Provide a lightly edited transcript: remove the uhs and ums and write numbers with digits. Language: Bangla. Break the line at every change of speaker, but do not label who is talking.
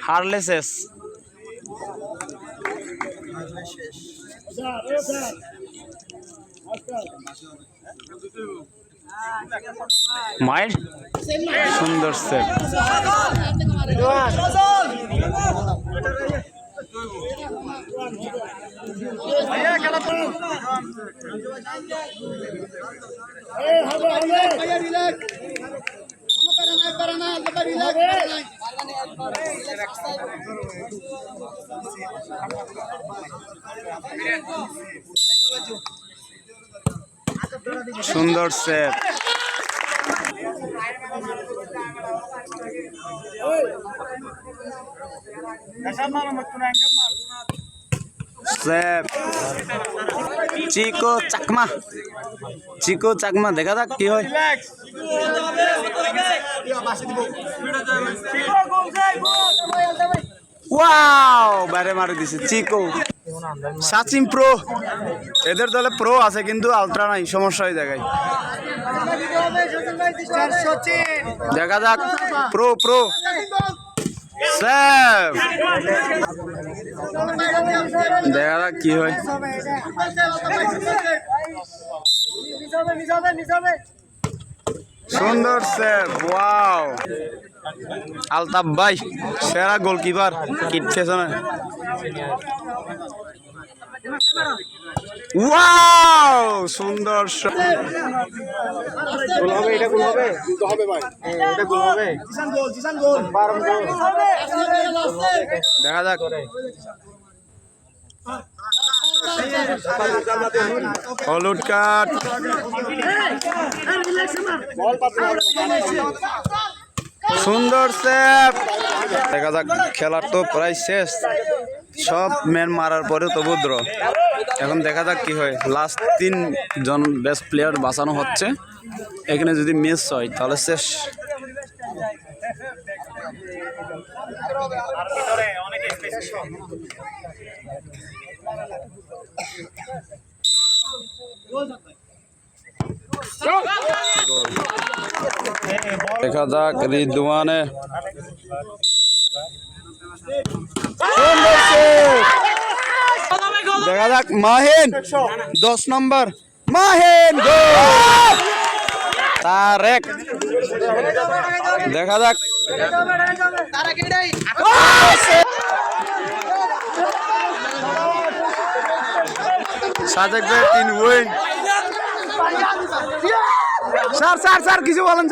হারলে শেষ। মায়ের সুন্দর সেট। সুন্দর সেট। চিকো চাকমা, চিকো চাকমা দেখা যাক কি হয়। ওয়াও, বাইরে মারি দিছে চিকো। সাচিন প্রো, এদের দলে প্রো আছে কিন্তু আলট্রা নাই, সমস্যা হয়ে জায়গায়। দেখা যাক প্রো প্রো সেভ। দেখা যাক কি হয়। সুন্দর সেভ, ওয়াও। আলতাফ ভাই সেরা গোলকিপার কিট পেছনে। ওয়াও, সুন্দর গোল হবে। এটা গোল হবে, তো হবে ভাই, এটা গোল হবে। জিসান গোল, জিসান গোল, দেখা যাক। হলুদ কার্ড। সুন্দর সেভ। দেখা যাক, খেলার তো প্রায় শেষ, সব ম্যান মারার পরেও তবু ড্র। এখন দেখা যাক কি হয়। লাস্ট 3 জন বেস্ট প্লেয়ার বাঁচানো হচ্ছে। এখানে যদি মিস হয় তাহলে শেষ। দেখা যাক রিদওয়ানে। দেখা যাক মাহিন 10 নম্বর, মাহিন গোল। তারেক, দেখা যাক। সাজেক ভাই 3 উইন। স্যার স্যার স্যার কিছু বলেন।